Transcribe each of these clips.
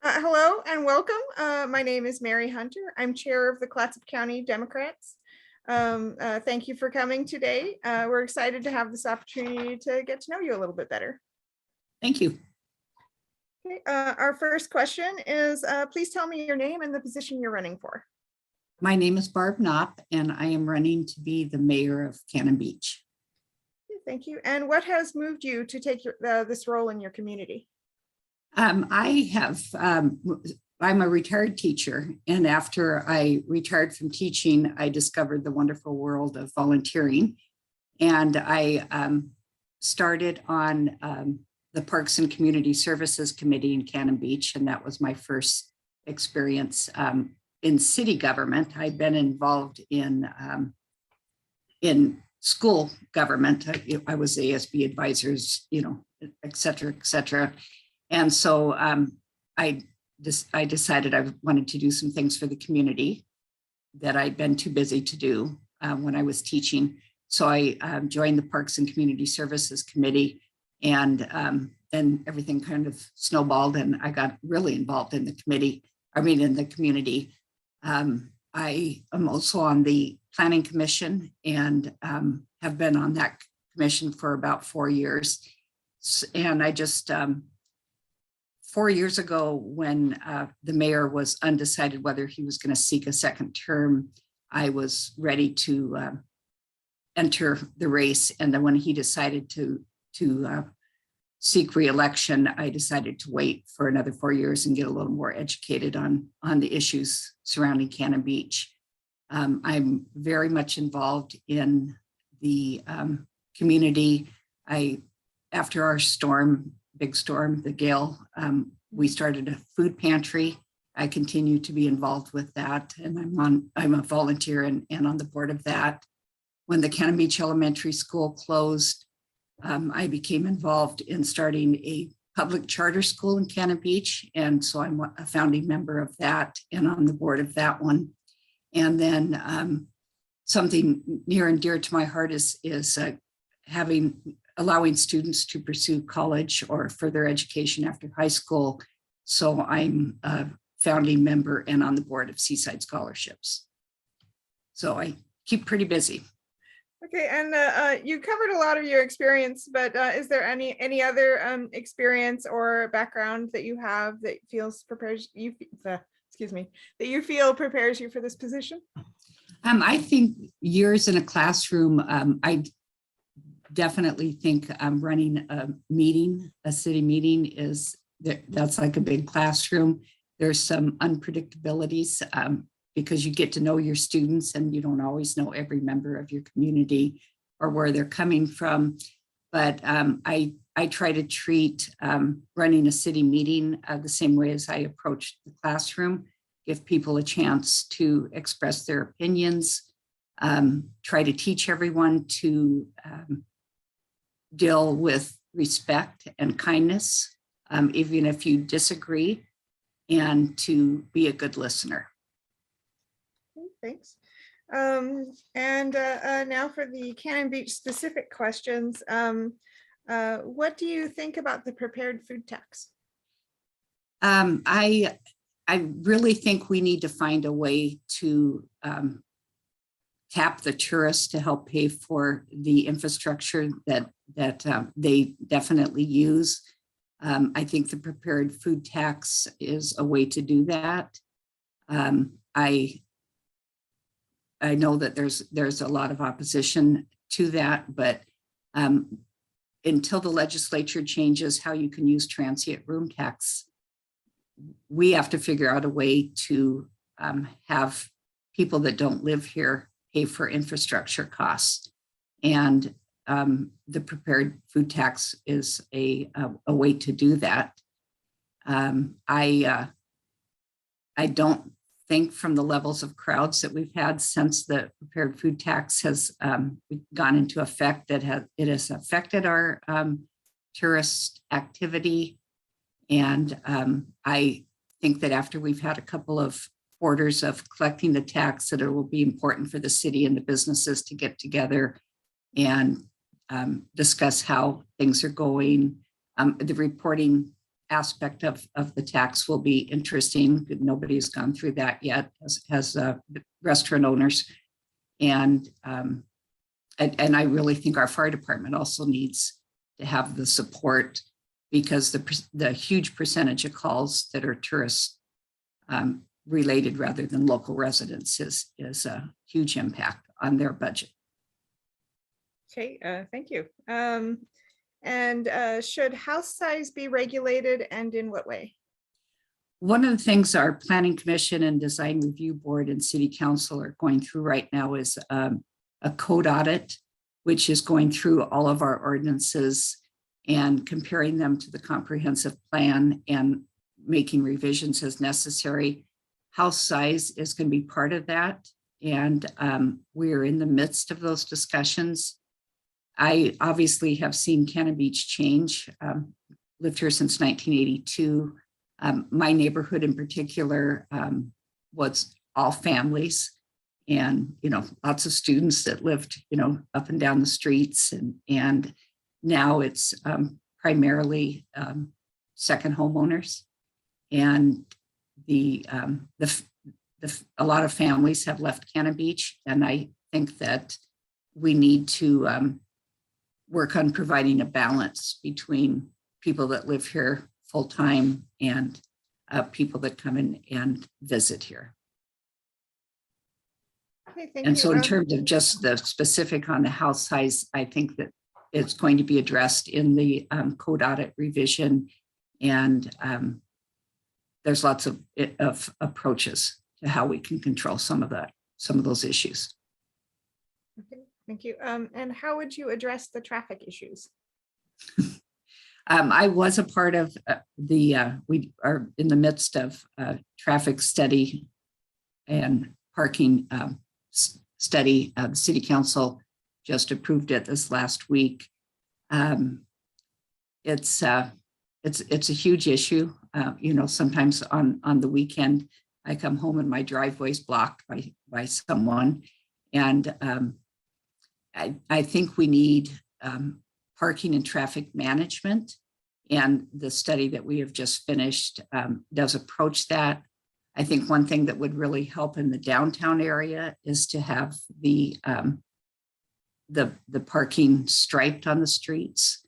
Hello and welcome. My name is Mary Hunter. I'm chair of the Clatsop County Democrats. Thank you for coming today. We're excited to have this opportunity to get to know you a little bit better. Thank you. Okay, our first question is, please tell me your name and the position you're running for. My name is Barb Knop, and I am running to be the mayor of Cannon Beach. Thank you. And what has moved you to take this role in your community? I'm a retired teacher, and after I retired from teaching, I discovered the wonderful world of volunteering. And I started on the Parks and Community Services Committee in Cannon Beach, and that was my first experience in city government. I'd been involved in school government. I was ASB advisors, et cetera, et cetera. And so I decided I wanted to do some things for the community that I'd been too busy to do when I was teaching. So I joined the Parks and Community Services Committee, and then everything kind of snowballed, and I got really involved in the community. I am also on the Planning Commission and have been on that commission for about 4 years. And I just 4 years ago, when the mayor was undecided whether he was going to seek a second term, I was ready to enter the race. And then when he decided to seek re-election, I decided to wait for another 4 years and get a little more educated on the issues surrounding Cannon Beach. I'm very much involved in the community. After our big storm, the gale, we started a food pantry. I continue to be involved with that, and I'm a volunteer and on the board of that. When the Cannon Beach Elementary School closed, I became involved in starting a public charter school in Cannon Beach, and so I'm a founding member of that and on the board of that one. And then something near and dear to my heart is allowing students to pursue college or further education after high school. So I'm a founding member and on the board of Seaside Scholarships. So I keep pretty busy. Okay, and you covered a lot of your experience, but is there any other experience or background that you have that prepares you for this position? I think years in a classroom. I definitely think running a city meeting that's like a big classroom. There's some unpredictabilities because you get to know your students and you don't always know every member of your community or where they're coming from. But I try to treat running a city meeting the same way as I approach the classroom, give people a chance to express their opinions, try to teach everyone to deal with respect and kindness, even if you disagree, and to be a good listener. Thanks. And now for the Cannon Beach specific questions. What do you think about the prepared food tax? I really think we need to find a way to tap the tourists to help pay for the infrastructure that they definitely use. I think the prepared food tax is a way to do that. I know that there's a lot of opposition to that, but until the legislature changes how you can use transient room tax, we have to figure out a way to have people that don't live here pay for infrastructure costs. And the prepared food tax is a way to do that. I don't think from the levels of crowds that we've had since the prepared food tax has gone into effect that it has affected our tourist activity. And I think that after we've had a couple of quarters of collecting the tax, that it will be important for the city and the businesses to get together and discuss how things are going. The reporting aspect of the tax will be interesting. Nobody's gone through that yet as restaurant owners. And I really think our fire department also needs to have the support, because the huge percentage of calls that are tourist related rather than local residents is a huge impact on their budget. Okay, thank you. And should house size be regulated, and in what way? One of the things our Planning Commission and Design Review Board and City Council are going through right now is a code audit, which is going through all of our ordinances and comparing them to the comprehensive plan and making revisions as necessary. House size is going to be part of that. And we're in the midst of those discussions. I obviously have seen Cannon Beach change, lived here since 1982. My neighborhood in particular was all families, and, you know, lots of students that lived, you know, up and down the streets. And now it's primarily second homeowners. And a lot of families have left Cannon Beach. And I think that we need to work on providing a balance between people that live here full time and people that come in and visit here. Okay, thank And you. so in terms of just the specific on the house size, I think that it's going to be addressed in the code audit revision. And there's lots of approaches to how we can control some of those issues. Okay, thank you. And how would you address the traffic issues? I was a part of we are in the midst of traffic study and parking study. The City Council just approved it this last week. It's a huge issue. You know, sometimes on the weekend, I come home and my driveway's blocked by someone. And I think we need parking and traffic management. And the study that we have just finished does approach that. I think one thing that would really help in the downtown area is to have the parking striped on the streets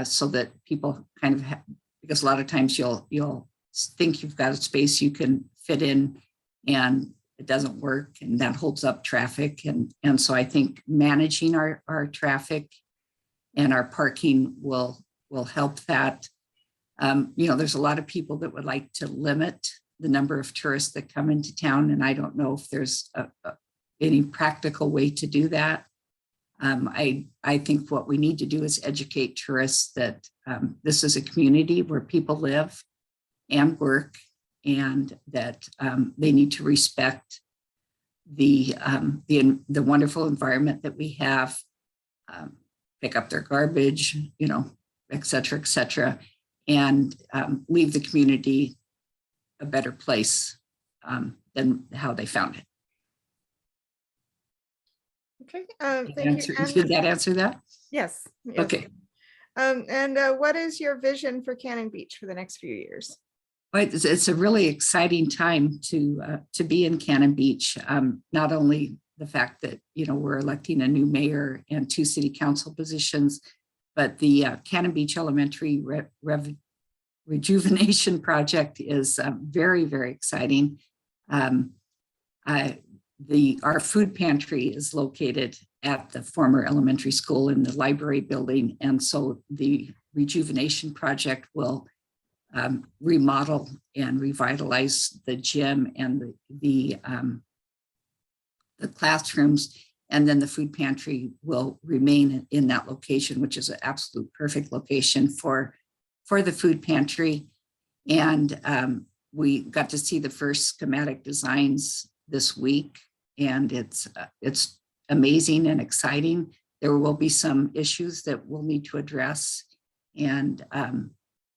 so that people kind of have, because a lot of times you'll think you've got a space you can fit in and it doesn't work, and that holds up traffic. And so I think managing our traffic and our parking will help that. You know, there's a lot of people that would like to limit the number of tourists that come into town, and I don't know if there's any practical way to do that. I think what we need to do is educate tourists that this is a community where people live and work, and that they need to respect the wonderful environment that we have, pick up their garbage, you know, et cetera, and leave the community a better place than how they found it. Okay, thank you. Did that answer that? Yes. Okay. And what is your vision for Cannon Beach for the next few years? Well, it's a really exciting time to be in Cannon Beach. Not only the fact that, you know, we're electing a new mayor and 2 city council positions, but the Cannon Beach Elementary rejuvenation project is very, very exciting. Our food pantry is located at the former elementary school in the library building. And so the rejuvenation project will remodel and revitalize the gym and the classrooms. And then the food pantry will remain in that location, which is an absolute perfect location for the food pantry. And we got to see the first schematic designs this week, and it's amazing and exciting. There will be some issues that we'll need to address. And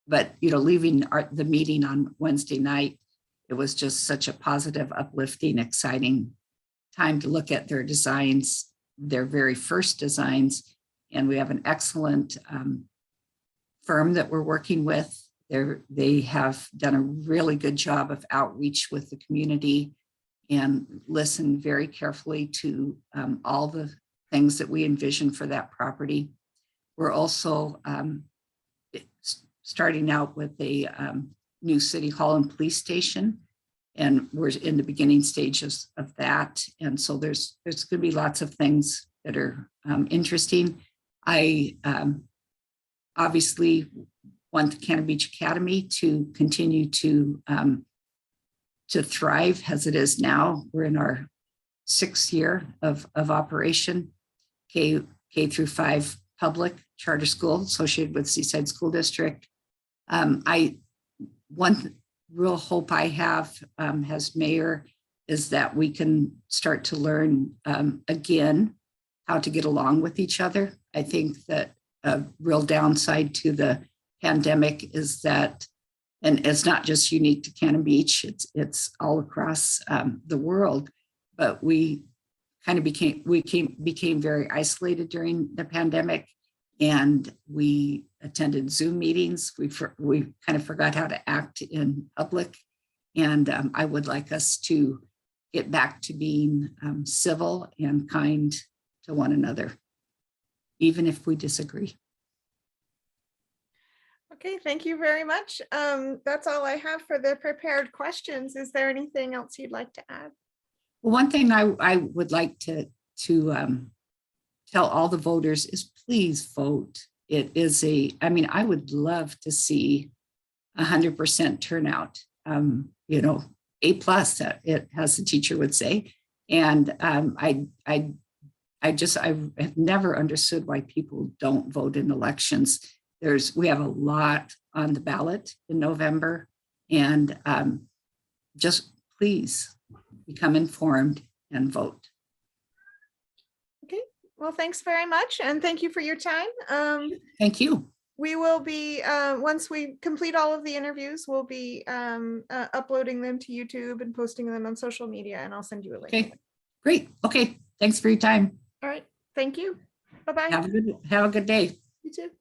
but, you know, leaving the meeting on Wednesday night, it was just such a positive, uplifting, exciting time to look at their designs, their very first designs. And we have an excellent firm that we're working with They have done a really good job of outreach with the community and listen very carefully to all the things that we envision for that property. We're also starting out with a new city hall and police station, and we're in the beginning stages of that. And so there's going to be lots of things that are interesting. I obviously want the Cannon Beach Academy to continue to thrive as it is now. We're in our 6th year of operation, K through 5 public charter school associated with Seaside School District. One real hope I have as mayor is that we can start to learn again how to get along with each other. I think that a real downside to the pandemic is that, and it's not just unique to Cannon Beach, it's all across the world, but we kind of became very isolated during the pandemic, and we attended Zoom meetings. We kind of forgot how to act in public, and I would like us to get back to being civil and kind to one another, even if we disagree. Okay, thank you very much. That's all I have for the prepared questions. Is there anything else you'd like to add? Well, one thing I would like to tell all the voters is please vote. It is I would love to see 100% turnout, A+, it as the teacher would say. And I have never understood why people don't vote in elections. We have a lot on the ballot in November, and just please become informed and vote. Okay, well, thanks very much. And thank you for your time. Thank you. We will be, once we complete all of the interviews, we'll be uploading them to YouTube and posting them on social media, and I'll send you a link. Okay, great. Okay, thanks for your time. All right, thank you. Bye-bye. Have a good day. You too.